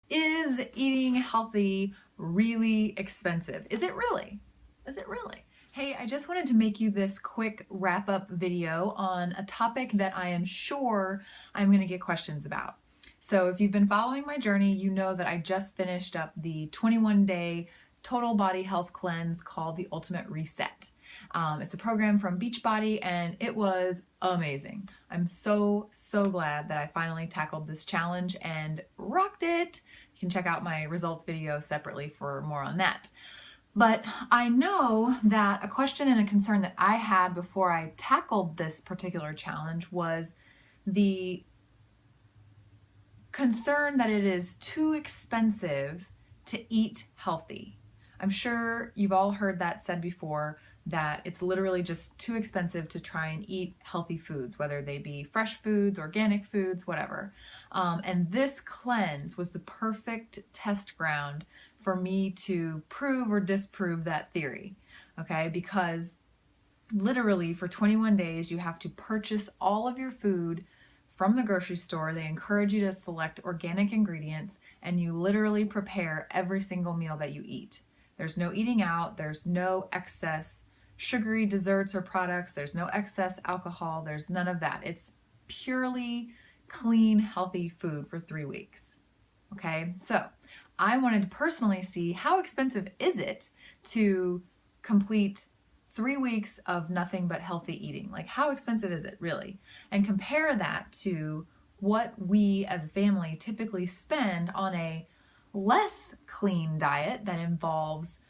Is eating healthy really expensive? Is it really? Is it really? Hey, I just wanted to make you this quick wrap-up video on a topic that I am sure I'm going to get questions about. So if you've been following my journey, you know that I just finished up the 21-day total body health cleanse called the Ultimate Reset. It's a program from Beachbody and it was amazing. I'm so glad that I finally tackled this challenge and rocked it. You can check out my results video separately for more on that. But I know that a question and a concern that I had before I tackled this particular challenge was the concern that it is too expensive to eat healthy. I'm sure you've all heard that said before, that it's literally just too expensive to try and eat healthy foods, whether they be fresh foods, organic foods, whatever. And this cleanse was the perfect test ground for me to prove or disprove that theory, okay? Because literally for 21 days, you have to purchase all of your food from the grocery store. They encourage you to select organic ingredients, and you literally prepare every single meal that you eat. There's no eating out, there's no excess sugary desserts or products, there's no excess alcohol, there's none of that. It's purely clean, healthy food for 3 weeks. Okay, so I wanted to personally see how expensive is it to complete 3 weeks of nothing but healthy eating. Like, how expensive is it really? And compare that to what we as a family typically spend on a less clean diet that involves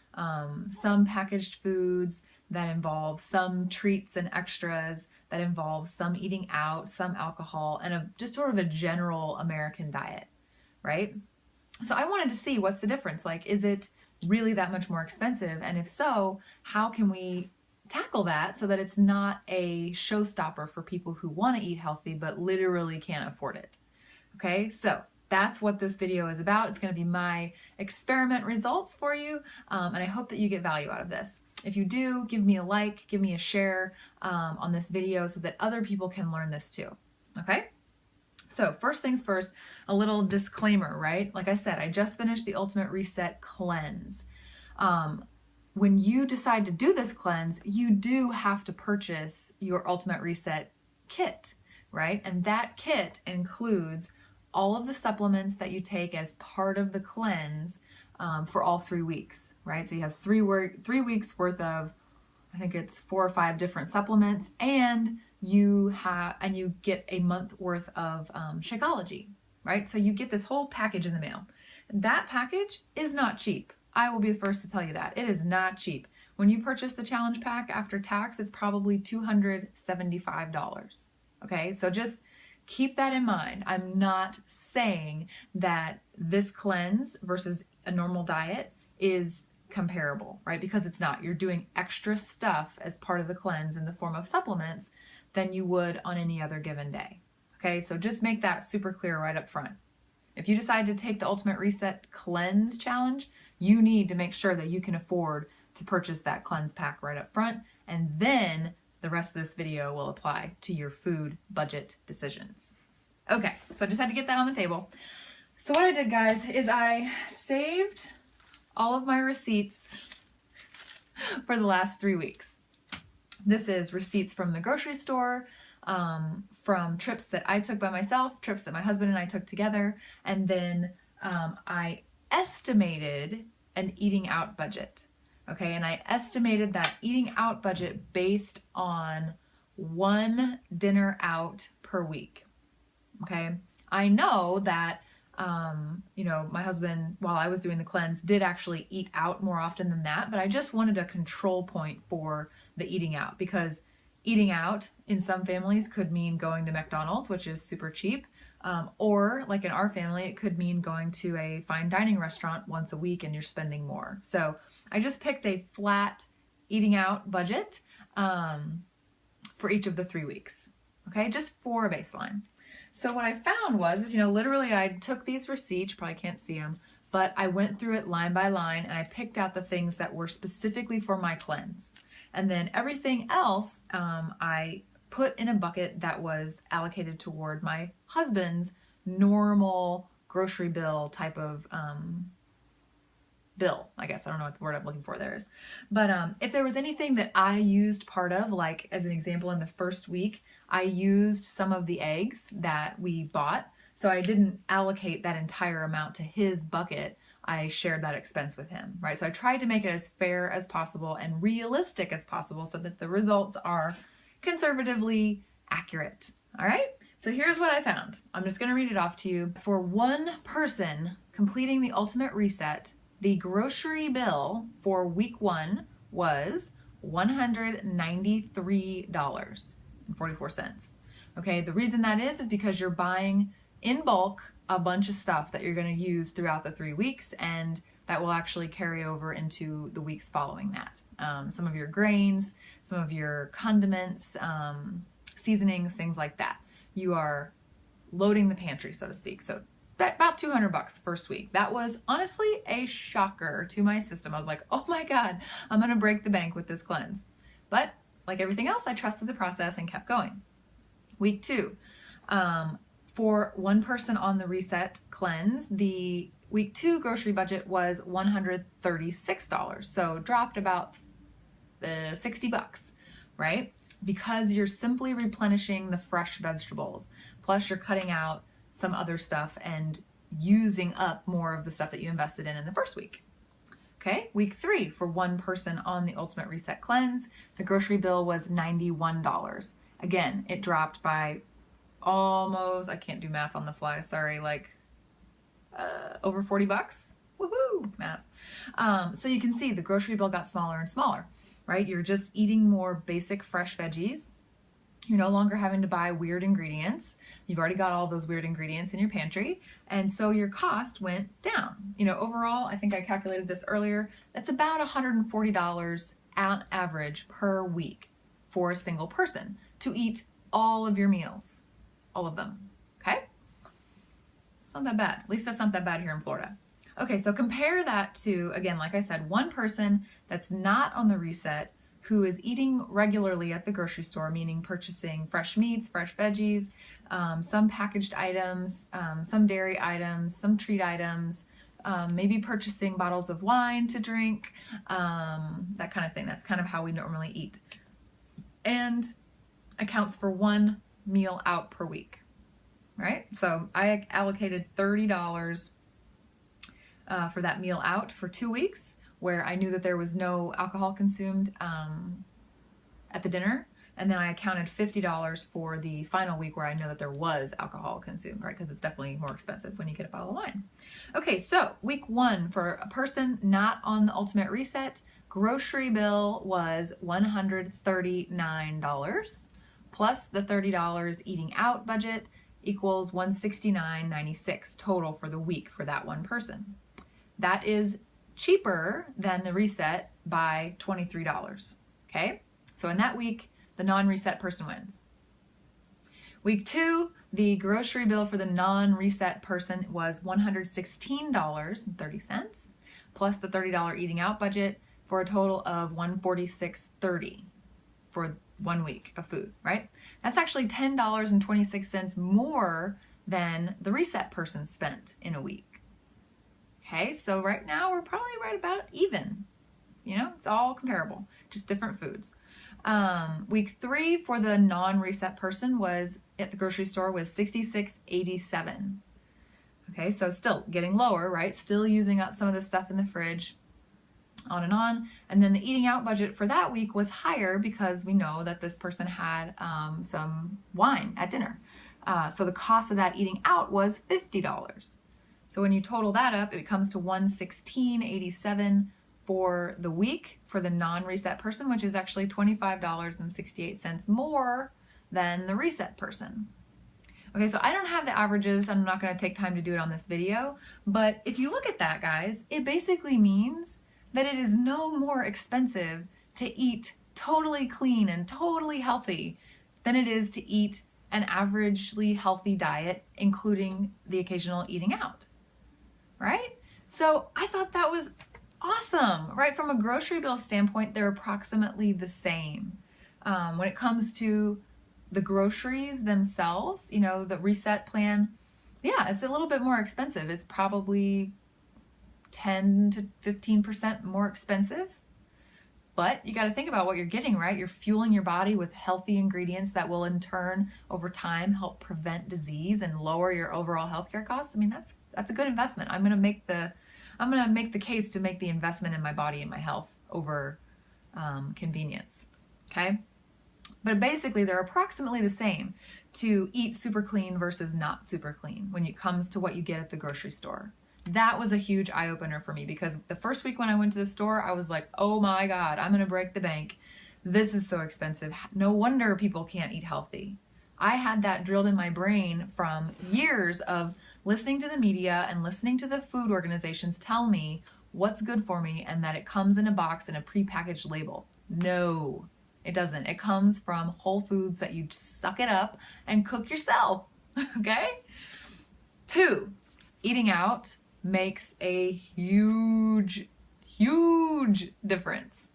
some packaged foods, that involves some treats and extras, that involves some eating out, some alcohol, and just sort of a general American diet, right? So I wanted to see what's the difference. Like, is it really that much more expensive? And if so, how can we tackle that so that it's not a showstopper for people who want to eat healthy but literally can't afford it? Okay, so that's what this video is about. It's going to be my experiment results for you, and I hope that you get value out of this. If you do, give me a like, give me a share on this video so that other people can learn this too. Okay? So first things first, a little disclaimer, right? Like I said, I just finished the Ultimate Reset cleanse. When you decide to do this cleanse, you do have to purchase your Ultimate Reset kit, right? And that kit includes all of the supplements that you take as part of the cleanse for all 3 weeks, right? So you have 3 weeks worth of, I think it's 4 or 5 different supplements, and you get a month worth of Shakeology, right? So you get this whole package in the mail. That package is not cheap. I will be the first to tell you that. It is not cheap. When you purchase the challenge pack after tax, it's probably $275. Okay, so just keep that in mind. I'm not saying that this cleanse versus a normal diet is comparable, right? Because it's not. You're doing extra stuff as part of the cleanse in the form of supplements than you would on any other given day. Okay, so just make that super clear right up front. If you decide to take the Ultimate Reset Cleanse Challenge, you need to make sure that you can afford to purchase that cleanse pack right up front, and then the rest of this video will apply to your food budget decisions. Okay, so I just had to get that on the table. So what I did, guys, is I saved all of my receipts for the last 3 weeks. This is receipts from the grocery store, from trips that I took by myself, trips that my husband and I took together, and then I estimated an eating out budget. Okay, and I estimated that eating out budget based on 1 dinner out per week. Okay, I know that my husband, while I was doing the cleanse, did actually eat out more often than that, but I just wanted a control point for the eating out, because eating out in some families could mean going to McDonald's, which is super cheap, or like in our family, it could mean going to a fine dining restaurant once a week and you're spending more. So I just picked a flat eating out budget for each of the 3 weeks, okay, just for a baseline. So what I found was, literally I took these receipts, you probably can't see them, but I went through it line by line and I picked out the things that were specifically for my cleanse. And then everything else I put in a bucket that was allocated toward my husband's normal grocery bill type of bill, I guess. I don't know what the word I'm looking for there is. But if there was anything that I used part of, like as an example, in the first week, I used some of the eggs that we bought. So I didn't allocate that entire amount to his bucket. I shared that expense with him, right? So I tried to make it as fair as possible and realistic as possible so that the results are conservatively accurate, all right? So here's what I found. I'm just gonna read it off to you. For one person completing the ultimate reset, the grocery bill for week 1 was $193.44. Okay, the reason that is because you're buying in bulk a bunch of stuff that you're going to use throughout the 3 weeks, and that will actually carry over into the weeks following that. Some of your grains, some of your condiments, seasonings, things like that. You are loading the pantry, so to speak. So about $200 first week. That was honestly a shocker to my system. I was like, oh my God, I'm going to break the bank with this cleanse. But like everything else, I trusted the process and kept going. Week 2, for one person on the reset cleanse, the week 2 grocery budget was $136. So dropped about $60, right? Because you're simply replenishing the fresh vegetables, plus you're cutting out some other stuff and using up more of the stuff that you invested in the first week. Okay, week 3 for one person on the Ultimate Reset Cleanse, the grocery bill was $91. Again, it dropped by almost, I can't do math on the fly, sorry, like over $40. Woohoo, math. So you can see the grocery bill got smaller and smaller, right? You're just eating more basic fresh veggies. You're no longer having to buy weird ingredients. You've already got all those weird ingredients in your pantry. And so your cost went down. You know, overall, I think I calculated this earlier, that's about $140 on average per week for a single person to eat all of your meals, all of them, okay? It's not that bad. At least that's not that bad here in Florida. Okay, so compare that to, again, like I said, one person that's not on the reset who is eating regularly at the grocery store, meaning purchasing fresh meats, fresh veggies, some packaged items, some dairy items, some treat items, maybe purchasing bottles of wine to drink, that kind of thing. That's kind of how we normally eat. And accounts for one meal out per week, right? So I allocated $30 for that meal out for 2 weeks, where I knew that there was no alcohol consumed at the dinner. And then I accounted $50 for the final week where I know that there was alcohol consumed, right? Because it's definitely more expensive when you get a bottle of wine. Okay, so week 1 for a person not on the Ultimate Reset, grocery bill was $139 plus the $30 eating out budget equals $169.96 total for the week for that one person. That is cheaper than the reset by $23, okay? So in that week, the non-reset person wins. Week 2, the grocery bill for the non-reset person was $116.30 plus the $30 eating out budget for a total of $146.30 for 1 week of food, right? That's actually $10.26 more than the reset person spent in a week. Okay, so right now we're probably right about even. You know, it's all comparable, just different foods. Week 3 for the non-reset person was at the grocery store was $66.87. Okay, so still getting lower, right? Still using up some of the stuff in the fridge, on and on. And then the eating out budget for that week was higher because we know that this person had some wine at dinner. So the cost of that eating out was $50. So when you total that up, it comes to $116.87 for the week for the non-reset person, which is actually $25.68 more than the reset person. Okay, so I don't have the averages. I'm not going to take time to do it on this video, but if you look at that, guys, it basically means that it is no more expensive to eat totally clean and totally healthy than it is to eat an averagely healthy diet, including the occasional eating out, right? So I thought that was awesome, right? From a grocery bill standpoint, they're approximately the same. When it comes to the groceries themselves, you know, the reset plan, Yeah, it's a little bit more expensive. It's probably 10 to 15% more expensive. But you got to think about what you're getting, right? You're fueling your body with healthy ingredients that will in turn over time help prevent disease and lower your overall healthcare costs. I mean, that's a good investment. I'm going to make the case to make the investment in my body and my health over convenience. Okay? But basically, they're approximately the same to eat super clean versus not super clean when it comes to what you get at the grocery store. That was a huge eye-opener for me, because the first week when I went to the store, I was like, oh my God, I'm gonna break the bank. This is so expensive. No wonder people can't eat healthy. I had that drilled in my brain from years of listening to the media and listening to the food organizations tell me what's good for me and that it comes in a box and a prepackaged label. No, it doesn't. It comes from whole foods that you suck it up and cook yourself, okay? 2, eating out makes a huge difference.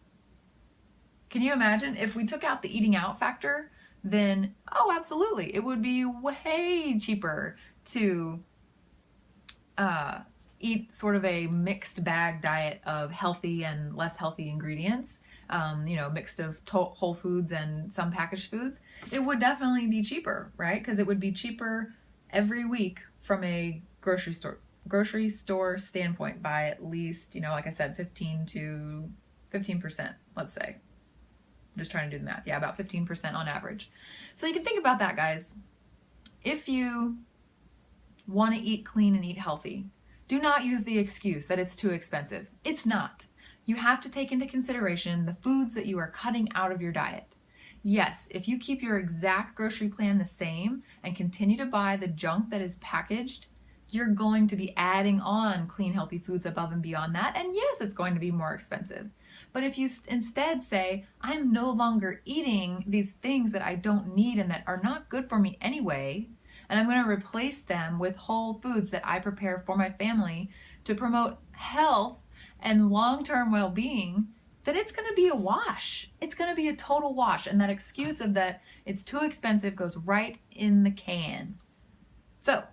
Can you imagine if we took out the eating out factor? Then, oh, absolutely, it would be way cheaper to eat sort of a mixed bag diet of healthy and less healthy ingredients, mixed of whole foods and some packaged foods. It would definitely be cheaper, right? Because it would be cheaper every week from a grocery store standpoint by at least, like I said, 15%, let's say. I'm just trying to do the math. Yeah, about 15% on average. So you can think about that, guys. If you want to eat clean and eat healthy, do not use the excuse that it's too expensive. It's not. You have to take into consideration the foods that you are cutting out of your diet. Yes, if you keep your exact grocery plan the same and continue to buy the junk that is packaged, you're going to be adding on clean, healthy foods above and beyond that. And yes, it's going to be more expensive. But if you instead say, I'm no longer eating these things that I don't need and that are not good for me anyway, and I'm going to replace them with whole foods that I prepare for my family to promote health and long-term well-being, then it's going to be a wash. It's going to be a total wash. And that excuse of that it's too expensive goes right in the can. So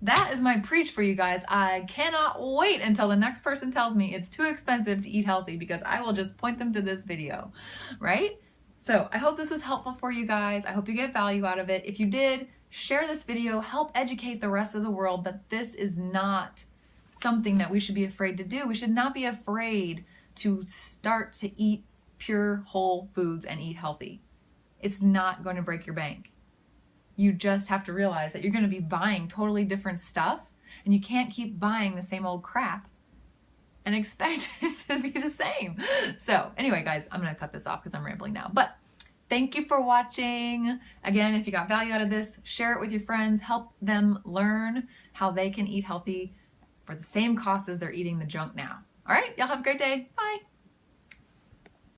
that is my preach for you guys. I cannot wait until the next person tells me it's too expensive to eat healthy, because I will just point them to this video, right? So I hope this was helpful for you guys. I hope you get value out of it. If you did, share this video, help educate the rest of the world that this is not something that we should be afraid to do. We should not be afraid to start to eat pure whole foods and eat healthy. It's not going to break your bank. You just have to realize that you're going to be buying totally different stuff, and you can't keep buying the same old crap and expect it to be the same. So anyway, guys, I'm going to cut this off because I'm rambling now. But thank you for watching. Again, if you got value out of this, share it with your friends. Help them learn how they can eat healthy for the same cost as they're eating the junk now. All right, y'all have a great day. Bye.